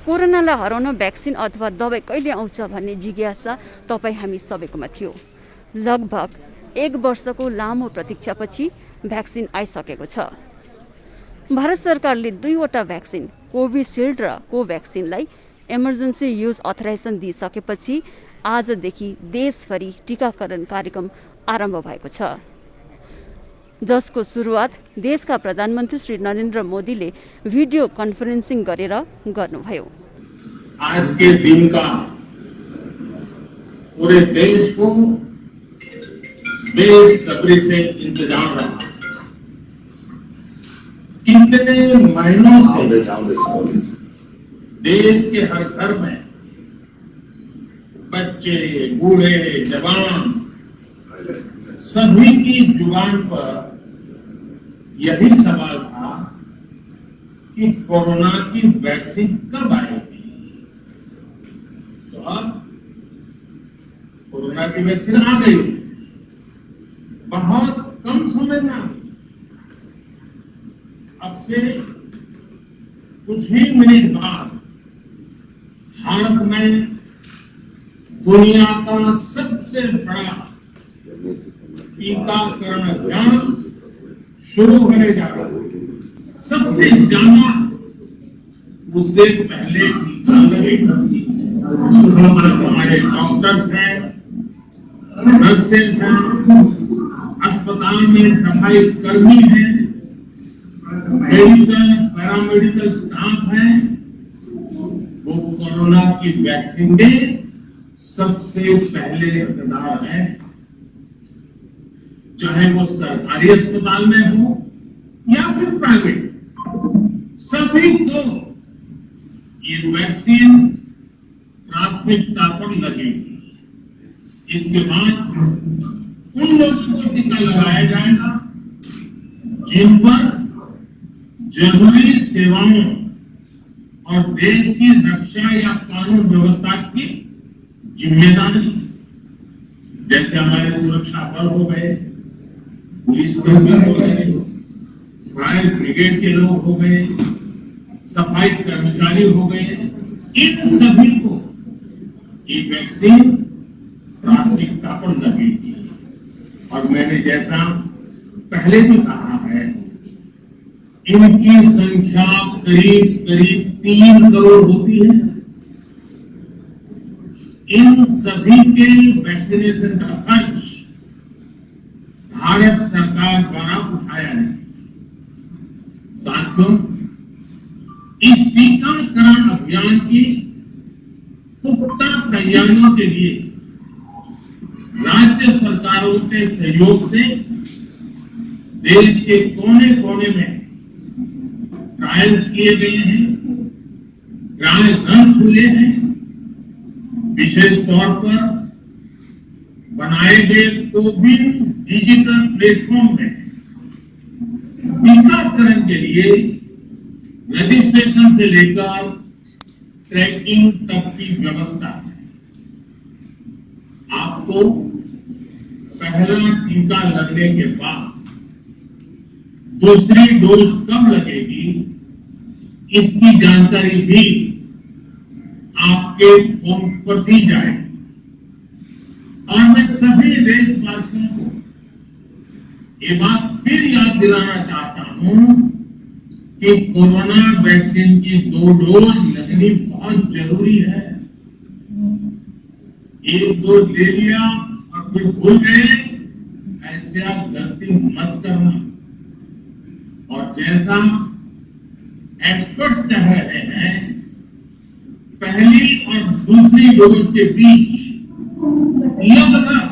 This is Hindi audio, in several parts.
कोरोनालाई हराउन भ्याक्सिन अथवा दबाई कहिले आउँछ भन्ने जिज्ञासा तपाईँ हामी सबैकोमा थियो। लगभग 1 वर्षको लामो प्रतीक्षापछि भ्याक्सिन आइसकेको छ। भारत सरकारले 2वटा भ्याक्सिन कोभिसिल्ड र कोभ्याक्सिनलाई इमर्जेन्सी युज अथराइजेसन दिइसकेपछि आजदेखि देशभरि टीकाकरण कार्यक्रम आरम्भ भएको छ, जसको सुरुवात देशका प्रधानमन्त्री श्री नरेन्द्र मोदीले भिडियो कन्फरेन्सिङ गरेर गर्नुभयो। आज के दिन का पूरे देश को बेसब्री से इंतजार रहा। कितने महीनों से देश के हर घर में बच्चे, बूढ़े, जवान सभी की जुबान पर यही सवाल था कि कोरोना की वैक्सीन कब आएगी। तो अब कोरोना की वैक्सीन आ गई, बहुत कम समय में आ गई। अब से कुछ ही मिनट बाद भारत में दुनिया का सबसे बड़ा टीकाकरण अभियान शुरू होने जा रहा है। सबसे ज्यादा उससे पहले टीका लगेगा। हमारे डॉक्टर्स हैं, नर्सेज हैं, अस्पताल में सफाई कर्मी हैं, मेडिकल पैरामेडिकल स्टाफ है, वो कोरोना की वैक्सीन में सबसे पहले हकदार है। चाहे वो सरकारी अस्पताल में हो या फिर प्राइवेट, सभी को ये वैक्सीन प्राथमिकता पर लगेगी। इसके बाद उन लोगों को टीका लगाया जाएगा जिन पर जरूरी सेवाओं और देश की रक्षा या कानून व्यवस्था की जिम्मेदारी, जैसे हमारे सुरक्षा बल हो गए, पुलिस कर्मी हो गए, फायर ब्रिगेड के लोग हो गए, सफाई कर्मचारी हो गए, इन सभी को ये वैक्सीन प्राथमिकता पर लगेगी। और मैंने जैसा पहले भी कहा है, इनकी संख्या करीब करीब 3 करोड़ होती है। इन सभी के वैक्सीनेशन का खर्च भारत सरकार द्वारा उठाया है। साथियों, इस टीकाकरण अभियान की पुख्ता तैयारियों के लिए राज्य सरकारों के सहयोग से देश के कोने कोने में ट्रायल्स किए गए हैं, ट्रायल रन हुए हैं। विशेष तौर पर बनाए गए कोविन डिजिटल प्लेटफॉर्म में टीकाकरण के लिए रजिस्ट्रेशन से लेकर ट्रैकिंग तक की व्यवस्था है। आपको पहला टीका लगने के बाद दूसरी डोज कब लगेगी, इसकी जानकारी भी आपके फोन पर दी जाएगी। और मैं सभी देशवासियों को ये बात फिर याद दिलाना चाहता हूं कि कोरोना वैक्सीन की 2 डोज लगनी बहुत जरूरी है। 1 डोज ले लिया और फिर भूल गए, ऐसे आप गलती मत करना। और जैसा एक्सपर्ट्स कह रहे हैं, पहली और दूसरी डोज के बीच लगभग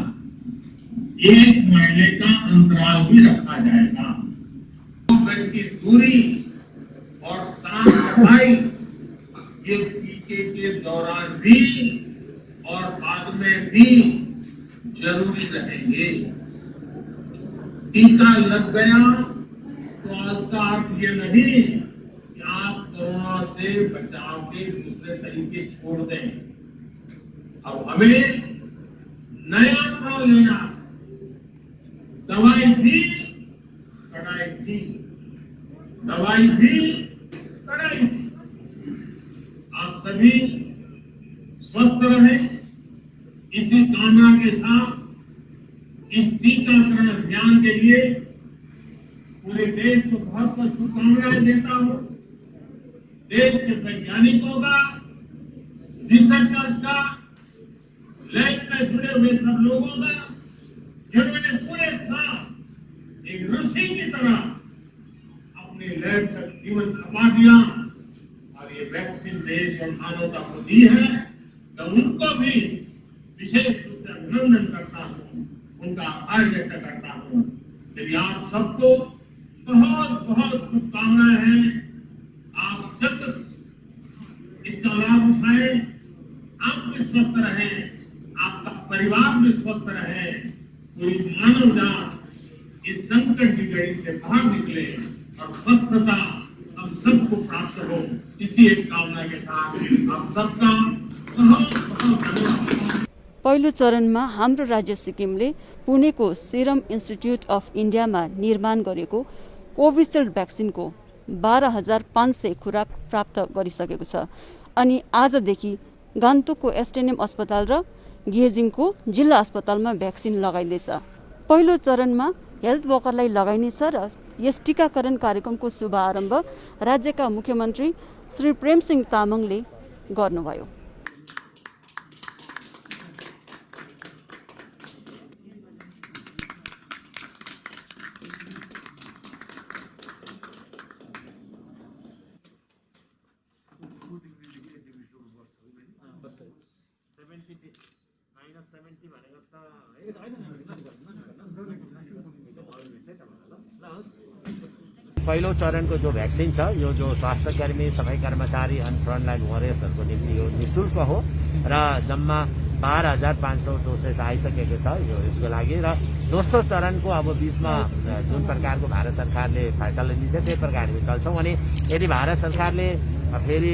1 महीने का अंतराल भी रखा जाएगा। 2 गज की दूरी और साफ सफाई ये टीके के दौरान भी और बाद में भी जरूरी रहेंगे। टीका लग गया तो इसका अर्थ ये नहीं कि आप कोरोना से बचाव के दूसरे तरीके छोड़ दें। अब हमें नया प्रण लेना, दवाई भी कड़ाई भी, दवाई भी कड़ाई भी। आप सभी स्वस्थ रहें, इसी कामना के साथ इस टीकाकरण अभियान के लिए पूरे देश को बहुत बहुत शुभकामनाएं देता हूं। देश के वैज्ञानिकों का, रिसर्चर्स का, लैब में जुड़े हुए सब लोगों का, जिन्होंने पूरे साल एक ऋषि की तरह अपने लैब तक जीवन खपा दिया और ये वैक्सीन देश और मानवता को दी है, मैं उनको भी विशेष रूप से अभिनंदन करता हूं, उनका आभार व्यक्त करता हूं। मेरी आप सबको बहुत बहुत शुभकामनाएं हैं। आप जब इसका लाभ उठाएं, आप भी स्वस्थ रहें, आपका परिवार भी स्वस्थ रहे, पूरी मानव जात इस संकट की घड़ी से बाहर निकले और स्वस्थता हम सबको प्राप्त हो, इसी एक कामना के साथ आप सबका बहुत बहुत धन्यवाद। पहिलो चरणमा हाम्रो राज्य सिक्किमले पुणेको सिरम इन्स्टिट्युट अफ इन्डियामा निर्माण गरेको कोभिसिल्ड भ्याक्सिनको 12,500 खुराक प्राप्त गरिसकेको छ। अनि आजदेखि गान्तोकको एसटिएनएम अस्पताल र गेजिङको जिल्ला अस्पतालमा भ्याक्सिन लगाइँदैछ। पहिलो चरणमा हेल्थ वर्करलाई लगाइनेछ र यस टीकाकरण कार्यक्रमको शुभारम्भ राज्यका मुख्यमन्त्री श्री प्रेमसिंह तामाङले गर्नुभयो। पहिलो चरणको जो भ्याक्सिन छ, यो जो स्वास्थ्यकर्मी, सफाई कर्मचारी अनि फ्रन्टलाइन वरियर्सहरूको निम्ति यो निःशुल्क हो र जम्मा 12,500 डोसेस आइसकेको छ यो यसको लागि। र दोस्रो चरणको अब बीचमा जुन प्रकारको भारत सरकारले फैसला लिन्छ त्यही प्रकार हामी चल्छौँ। अनि यदि भारत सरकारले फेरि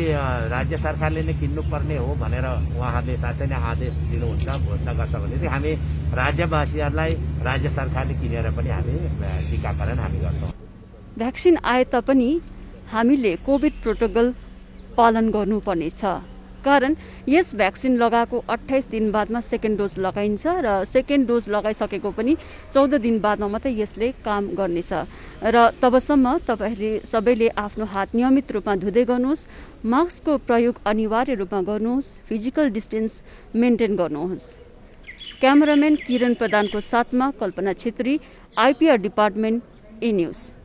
राज्य सरकारले नै किन्नुपर्ने हो भनेर उहाँहरूले साँच्चै नै आदेश दिनुहुन्छ, घोषणा गर्छ भने चाहिँ हामी राज्यवासीहरूलाई राज्य सरकारले किनेर पनि हामी टीकाकरण हामी गर्छौँ। भ्याक्सिन आए तापनि हामीले कोभिड प्रोटोकल पालन गर्नुपर्नेछ, कारण यस भ्याक्सिन लगाएको 28 दिन बादमा सेकेन्ड डोज लगाइन्छ र सेकेन्ड डोज लगाइसकेको पनि 14 दिन बादमा मात्रै यसले काम गर्नेछ। र तबसम्म तपाईँहरूले सबैले आफ्नो हात नियमित रूपमा धुँदै गर्नुहोस्, मास्कको प्रयोग अनिवार्य रूपमा गर्नुहोस्, फिजिकल डिस्टेन्स मेन्टेन गर्नुहोस्। क्यामेराम्यान किरण प्रधानको साथमा कल्पना छेत्री, आइपिआर डिपार्टमेन्ट, ई न्यूज।